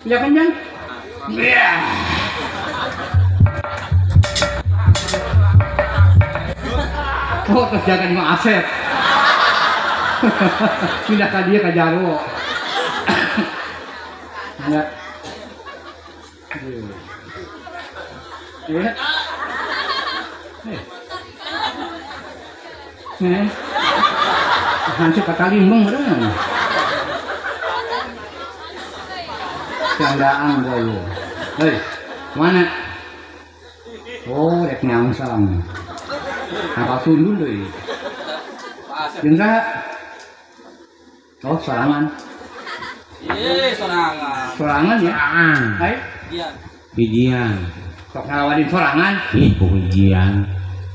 Ya kenyang. Iya. Oh, terus jaga di Mang Asep. Pindah ke dia ke Jarwo. Enggak. Iya. Hancur kata limbang beneran. Candaan gue lu. Hei, mana? Oh, rek nyangsang. Apa tundul deh? Jengsa. Oh, sorangan. Sorangan. Sorangan ya? Hai. Bijian. Sok ngelawanin sorangan? Ih, bijian.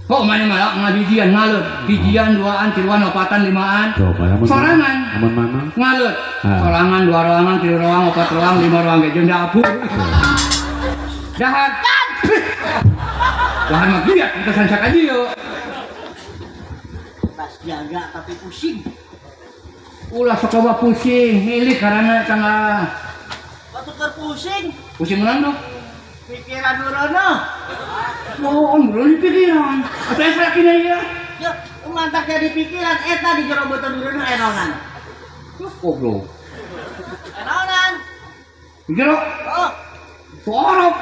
Kok mana malah ngabijian ngalut? Bijian 2an, 3an, 4an, 5an. Sorangan. Amun mama. Ngalut. Sorangan 2 ruangan, 3 ruang, 4 ruang, 5 ruang ge jeung dapur. Jahat. Jahat mah giat kita sancak aja yuk. Pas jaga tapi pusing. Ulah sok coba pusing, milih karena tanggal. Waktu terpusing. Pusing menang dong. Pikiran nurono. Mohon belum di pikiran. Atau saya yakin aja. Ya, mantak jadi pikiran eta di jero beuteun nurono enonan. Goblok. Enonan. Jero. Oh, Sorok.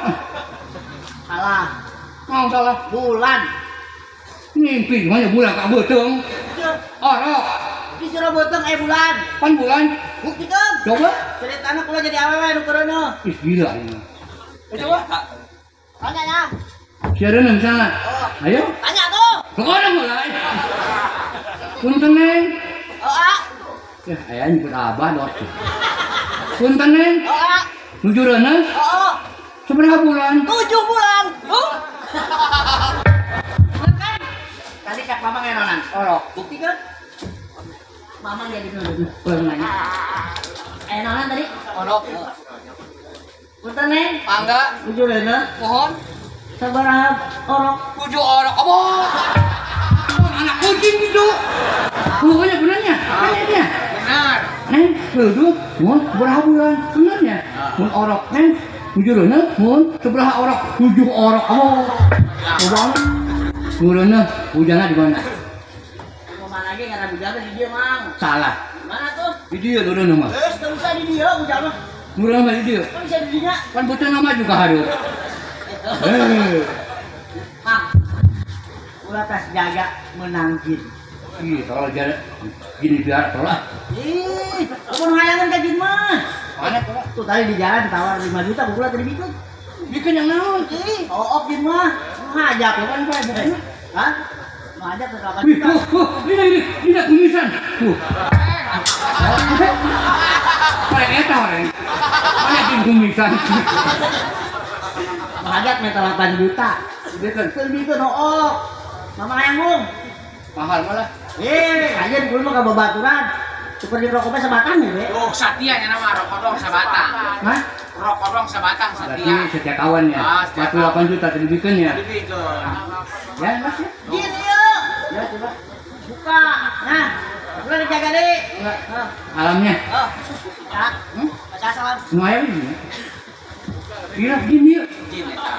salah. Mau salah. Bulan. Mimpi mah bulan ka beuteung. Ya, Orok. di jero beuteung bulan. Pan bulan. Buktikeun. Coba. Ceritana kula jadi awewe nu kurono. Ih gila ini. Coba. Tanya ya. Siaran di sana. Ayo. Tanya tuh. Sekarang mulai. Punten Neng. Oh, Ya, aya nyebut abah dot. Punten Neng. oh, Nuju reuneuh. oh. Sabaraha bulan? 7 bulan. Kan? Tadi Kak Mamang enonan. Orok. Buktikan. Mamang jadi nuduh. Nanya. Enonan tadi. Orok. Punten Neng. Mangga. 7 reuneuh. Mohon. Sabaraha orok. 7 orang. Abah. Anak kucing gitu. Pokoknya benarnya. Benarnya. Benar. Neng, duduk. Mohon berapa bulan? Benarnya. Mohon orok. Neng, 7 reuneuh. Mohon sabaraha orok? 7 orok. Oh. Abang. Reuneuh. Hujanna di mana? Mana lagi karena bujana di dia, Mang. Salah. Mana tuh? Di dia reuneuh mah. Terus bisa di dia bujana. Murah mah di dia. Kan bisa di dinya. Kan beuteung nama juga harus. Mang. Ulah tas jaga menang jin. Ih, kalau jalan gini biar tolak. Ih, kamu hayangan ka jin mah. Mana tolak? Tuh tadi di jalan tawar 5 juta gua tadi bikin. Bikin yang naon? Ih, op jin mah. Ngajak lo kan saya bukan. Hah? Ngajak ke 8 Wih, juta. ini kumisan. Orang eta orang. Mana jin kumisan? Ngajak minta 8 juta. Bikin. Bikin op. Mama hayang bung. Mahal malah. Aja dulu mah kababaturan. Seperti rokoknya sebatang ya, Be. Oh, Satya nya nama rokok dong sabatang. Hah? Rokok dong sabatang Berarti Satya. setiap kawan ya. Ah, setiap 48 juta tadi bikin ya. Jadi itu. Ya, Mas ya. Gini yuk. Ya coba. Buka. Nah. Udah dijaga deh. Alamnya. Oh. Ya. Salam. Semua aja ini. Kira gini yuk. Jin eta.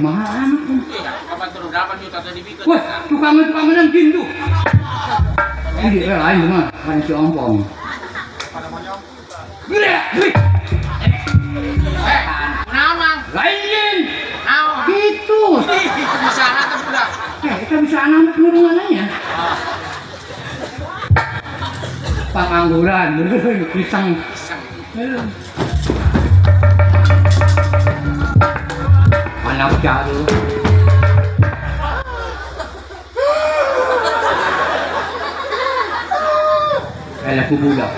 Mahal amat ini. Iya, kapan turun 8 juta tadi bikin. Wah, tukang menang jin tuh. Ini lain mah, kan si ompong. Nama Lain jin. naon? Gitu. Di sana tuh budak. Kita bisa anak nurungannya. Pengangguran, pisang. Anak jauh. Aku budak.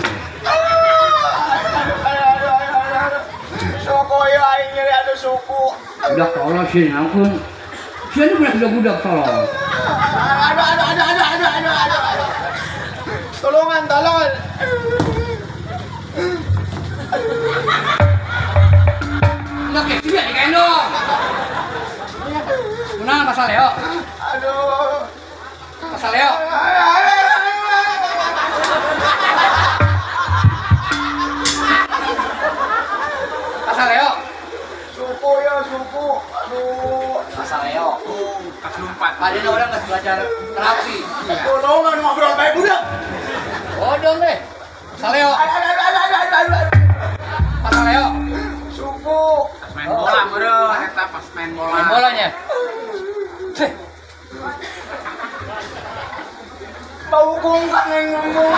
Sokoyo aing nyeri adu suku. Budak tolong sih, aku. Siapa budak tolong? Aduh. Tolongan. Udah kayak dia nih dong. Kenapa pasal Leo? Aduh. Pasal Leo. Kasaleo. Suku ya suku. Aduh. Kasaleo. Kas lumpat. Kalian orang nggak belajar terapi. Tolongan ngobrol baik budak. Oh dong deh. Kasaleo. Kasaleo. Suku. Pas main bola meureun eta pas main bola. Main bolanya. Bau kungkang yang ngomong.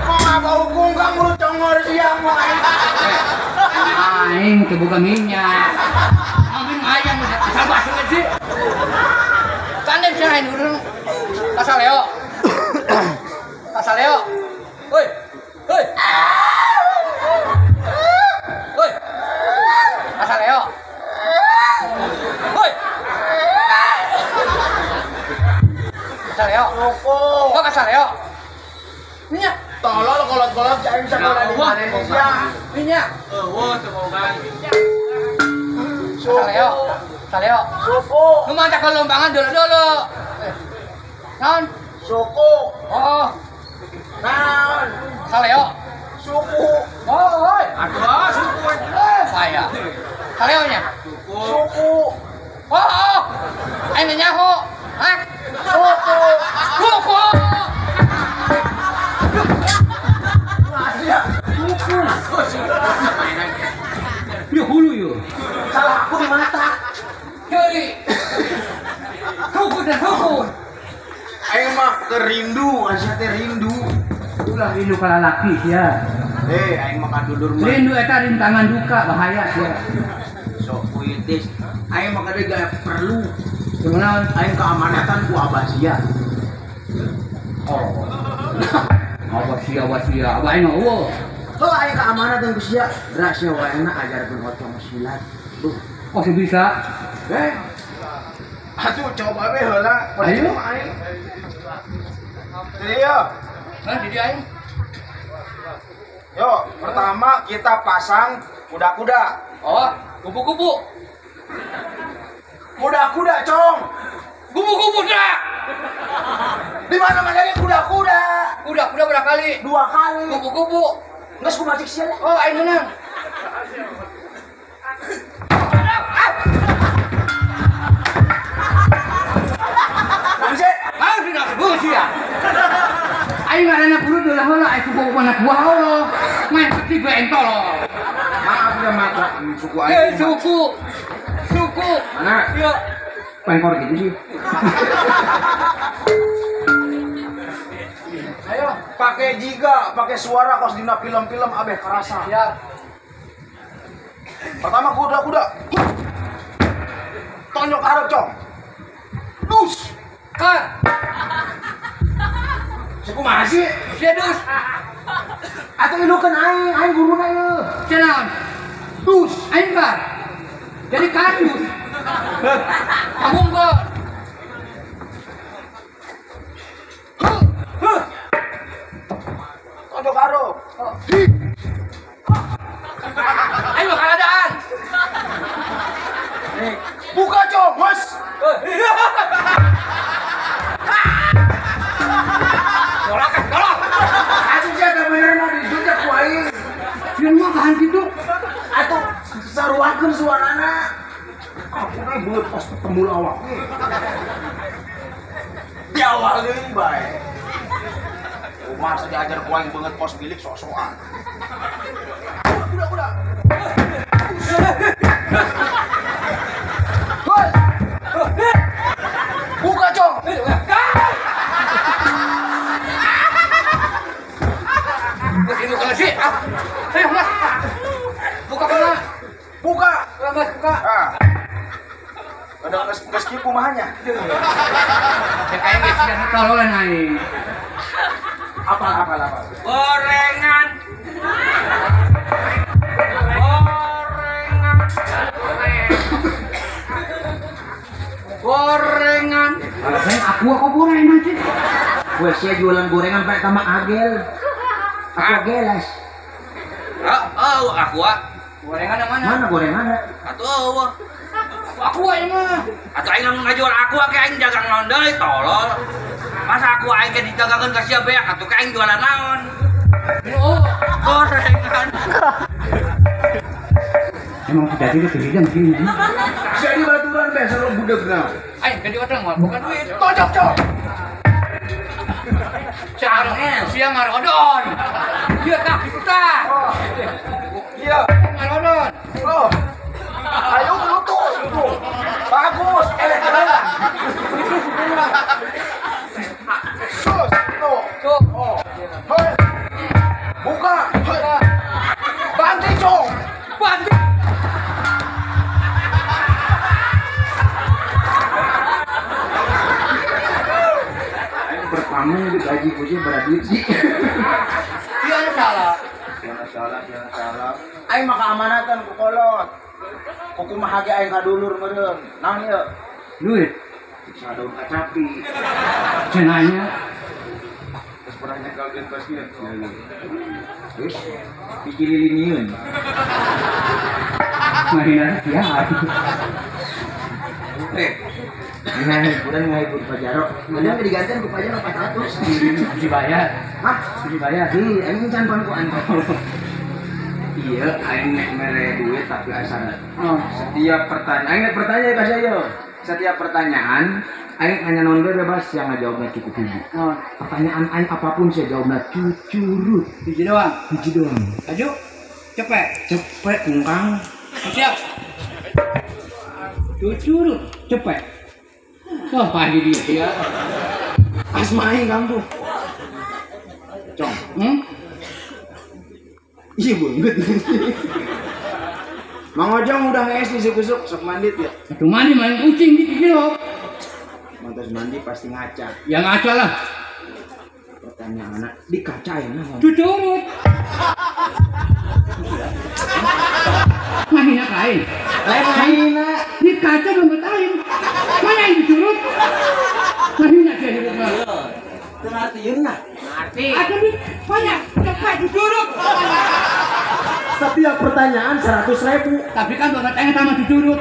Mau nggak bau kungkang mulut congor siang mau Aing kebuka minyak. Mungkin ayam sabar sih. Kandeng sih aing urang. Kasaleo. Kasaleo. Woi. Woi. Woi. Kasaleo. Woi. Kasaleo. Suku. Kok kasaleo? Minyak. Tolol kolot-kolot jangan sekolah di Indonesia. Minyak. Eueuh teu boga. Kasaleo. Kasaleo. Suku. Lu mah tak kelombangan dulu. Naon? Suku. Oh, Naon. Kasaleo. Suku. Oh, oi. Aduh, suku. Saya. Kaleonya. Suku. Oh. Aing nyaho. Hah? Suku. Kuku. Yo hulu yo. Salah aku di mata. Kiri. Kuku dan kuku. Ayo mah kerindu, Asia teh rindu. Ulah rindu kala laki sia. Aing mah kadudur mah. Rindu eta rintangan duka bahaya sia. Sok puitis. Aing mah kadang gak perlu. Kunaon? Aing keamanatan ku Abah sia. Oh. Awas sia. Abah aing mah eueuh. Kalau aing keamanatan ku sia, gerak sia wae na ajarkeun otong silat. Tuh. Oh bisa. Atuh coba we heula. Ayo. Aing. Iya. Hah, di dia aing. Yuk, pertama kita pasang kuda-kuda. Oh, kupu-kupu. Kuda-kuda, Cong. Kupu-kupu dah. Di mana-mana ini kuda-kuda. Kuda berapa kali? 2 kali. Kupu-kupu. Geus ku macik sia. Oh, aing menang. Langsung. Ah, sudah sebut sia. Aing ngaranna kudu dolah heula aing suku mana kuah Allah. Main seperti bentol. Maaf ya mata suku Eh, aing. suku. Mana? Yo. Pengkor gitu sih. Ayo. Pakai jiga, pakai suara kos dina film-film abeh kerasa. Siap. Pertama kuda-kuda. Tonjok harap, Cong. Dus. Kar. Suku mana sih? Sedus. Atau ilukeun aing guruna ieu. Cenaon. Dus. Aing kar. Jadi kardus. Kamu enggak. Tonjok harap. Ayo keadaan. Buka, Cong, Mas. Tolak. Atuh jaga bener mah disujak ku aing. Sieun mah kahan gitu. Atuh saruakeun suarana. Aku mah beut pas ketemu awak. Diawalin bae. Masa diajar ku aing beungeut pos bilik sok-sokan. Udah. Buka, Cong. Ini bukan sih. Ayo, Mas. Buka mana? Buka. Mas, buka. Ah. Ada geus kieu kumahanya. Ya kayak geus jadi tololan aing. Apa? Gorengan. Gorengan. Aku gorengan sih. Gue sih jualan gorengan pakai tambah agel. Aku gelas. Aku Gorengan yang mana? Mana gorengannya? atuh Aku aing mah. atuh aing lamun ngajual aku ke aing jagang naon deui tolol. Masa aku aing ke dijagakeun ka sia beak atuh ke aing jualan naon? Oh, Gorengan. Emang tidak itu kejadian begini. Jadi baturan biasa lo budak nah. Ayo jadi orang mah bukan duit. Tocok cok. Siang ngarodon. Iya tak kita. Oh. Iya. Ngarodon. Oh. Ayo Bluetooth itu. Bagus. Elektron. Sus. Tuh. Cuk. Oh. Hei. Buka. Hei. Banting cok. Bantu. Pertama digaji kucing berarti sih. Iya salah. Jangan salah. Aing maka amanatan ku kolot. Kuku mah hage aing kadulur meureun. Naon ieu? Duit. Sadaun kacapi. Cenanya. Terus pernahnya kaget pas ieu. Terus dikililinieun. Mahina ya. Kurang ngahibur Pajaro. Ada digantian ku Pajaro 400. Dibayar. Hah? Dibayar. Aing can pan ku antar. Iya, aing nek mere duit tapi asal. Setiap pertanyaan, aing nek pertanyaan ka saya. Setiap pertanyaan aing hanya nonton bebas yang ngajawabnya cukup tinggi. Pertanyaan aing apapun saya jawabnya cucurut. Biji doang. Biji doang. Aju. Cepet. Cepet ngkang. Siap. Cucurut. Cepet. Wah, pagi dia. Asma aing kang tuh. Cong. Iya banget. Mang Ojong udah nge-es disuk-usuk sok mandi ya. Satu mandi main kucing gitu loh. Mantas mandi pasti ngaca. Yang ngaca lah. Pertanyaan anak di kaca ya nah. Cucurut. Mahina kain. Mahina Di kaca belum betahin. Mana yang cucurut? Mahina dia di rumah. Tenarti yeun nah. Ngerti. Ada di banyak cepet cucurut. Setiap pertanyaan 100.000. Tapi kan bapak tanya sama cucurut.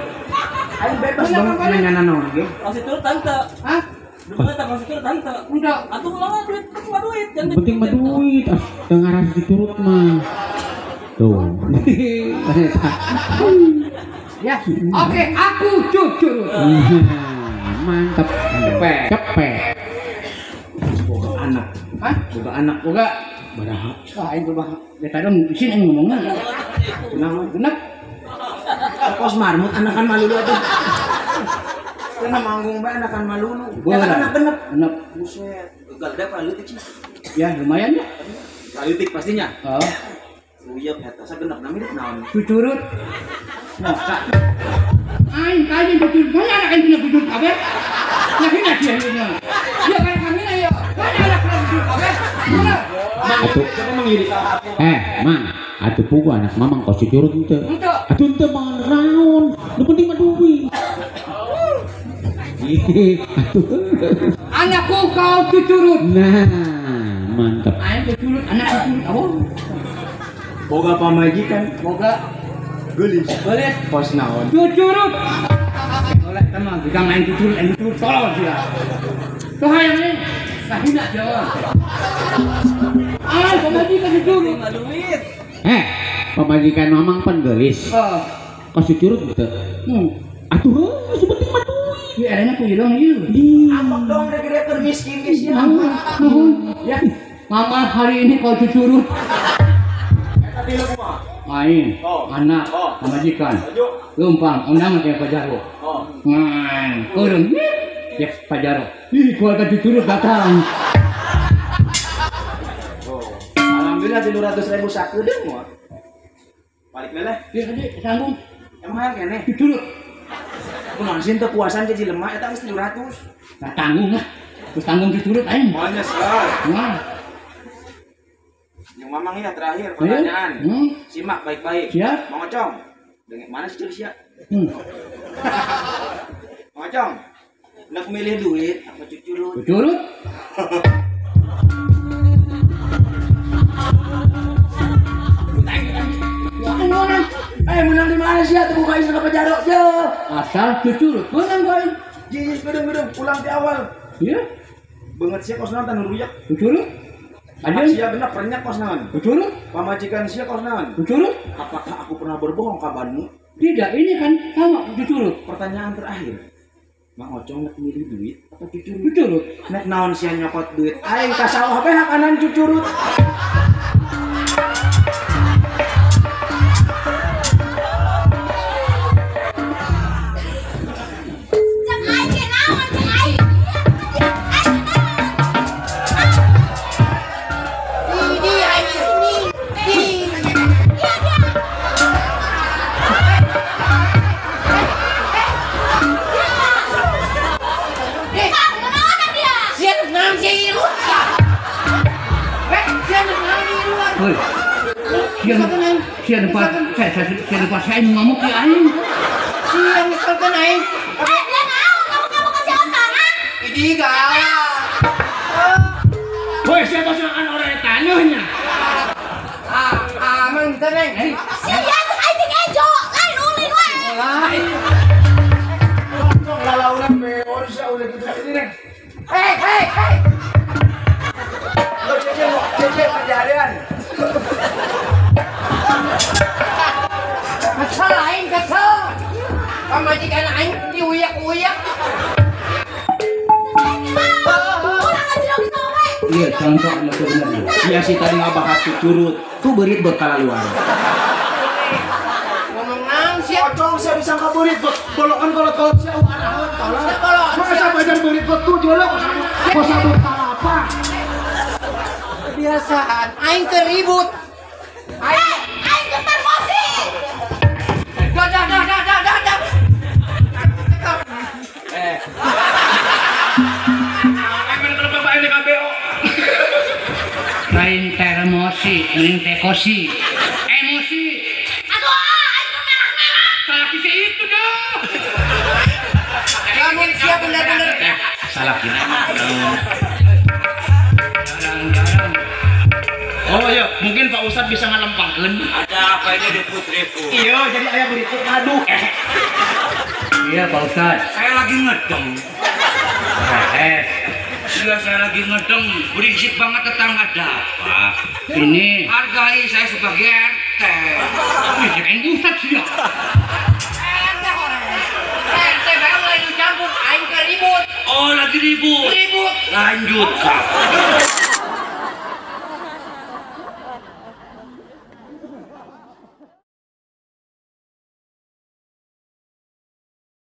Ayo bebas dong nanya naon ge. Masih turun tante. Hah? Dulu tak masih turun tante. Udah. Atuh ulangan duit, cuma duit. Jangan Penting mah duit, dengaran diturut mah. Tuh. Ya. Oke, aku cucurut. Mantap. Cepet. Cepet. Boga anak. Hah? Boga anak. Boga. Baraha. Wah, itu bah. Ya tadi di sini yang ngomongnya. Genap. Kos marmut anakan malulu atuh. Kena manggung bae anakan malulu. Bola. Anak genep. Genap. Buset. Gagal deh palutik sih. Ya, lumayan ya. Palutik pastinya. Oh, Uyap eta sagenep na mirip naon. cucurut. Nah, Kak. Aing kaji cucurut. Mana anak yang punya cucurut kabeh? Nah, ini dia ini. Dia kayak kami na ya. Mana anak yang cucurut kabeh? Mana? Atuh. Coba mengiri Mang, atuh pugu anak mamang kos curut henteu. Untuk Atuh henteu mah raon. Nu penting mah duit. Atuh. anakku kau cucurut. Nah, mantap. Aing cucurut, anak cucurut. Apa? boga pamajikan Boga geulis. boleh Kos naon? cucurut. Oleh teman, kita main cucurut tolong dia. Tuh hayang nih. Nah, tidak jawab. Ah, pemajikan cucurut. cuma duit. Pemajikan mamang pan geulis. Oh, Kos curut henteu. Atuh, sepenting mah duit. ya adanya ku hilang ieu. Apok dong dek keur miskin geus ya. Nuhun. Ya, mama hari ini kau cucurut. Eta tilu kumaha? Main, Oh. anak, Oh. pemajikan. Ayo. Gampang, undangan kayak Pajaro. Oh. Ngan, kurang. Ya, Pajaro. Ih, keluarga cucurut datang. Alhamdulillah 300.000 sakeudeuh moal. Balik meleh. Ya, adik, sanggung. Emang hayang keneh. Cucurut. Kunaon sih teu puasan jadi lemah eta geus 300. Nah, tanggung lah. Terus tanggung cucurut aing. Moalnya sar. Nah, Yang mamang ya terakhir pertanyaan. Simak baik-baik. Siap. Mang Ocong. Dengan mana sih Cia? Hmm. Mang Ocong. Nak milih duit apa cucurut? Cucurut. Menang di mana sih? Tuh buka isu apa jarok je? Asal cucurut. Menang gue. Jijik gedung pulang di awal. Iya. Banget sih kos naon ruyak. Cucurut. Aja Aja. sia genep pernyak kos naon. Cucurut. Pamajikan sia kos naon. Cucurut. Apakah aku pernah berbohong kabarmu? Tidak, ini kan sama dicurut. Pertanyaan terakhir. Mang Ocong nek milih duit atau cucurut? Dicurut. Nek naon sia nyokot duit aing ka sawah bae hakanan cucurut. Woi. Sian pas saya ngamuk ya aing. Siang misalkan aing. Dia naon kamu kasih otangan. Idi gala. Woi, siapa serangan orang yang tanyanya? Aman teneng. Sia tuh aing ejo, lain uling we. Lain. Lalaunan beon sia udah gitu sini neng. Hei. Lo cece kejadian. Kesel aing kesel. Pamajikan aing diuyak-uyak. Kurang aja dong sama we. Iya, contoh sama bener. Iya sih tadi ngabahas cucurut. Tuh berit berkala luar. Ngomong naon sia? Ocong sia disangka berit bolokan kolot-kolot sia arahan tolong. Kolot. Masa badan berit tuh jolok kosa berkalapa. Kebiasaan aing keribut. Aing Aing getar mosi. dah. Lain teh emosi, lain teh kosi. Emosi. Aduh, aing merah-merah. Salah kisi itu dah. Lamun sia bener-bener. Salah kita. Jarang. Oh iya, mungkin Pak Ustadz bisa ngalempangkeun. Ada apa ini di putriku? Iya, jadi ayah berit aduh. Iya, Pak Ustadz. Saya lagi ngedeng. Iya, saya lagi ngedeng. Berisik banget tetangga ada apa? Ini Hargai saya sebagai RT. Wih, kirain Ustadz sih ya. RT bae mulai campur aing keribut. Oh, lagi ribut. Ribut. Lanjut. Kak.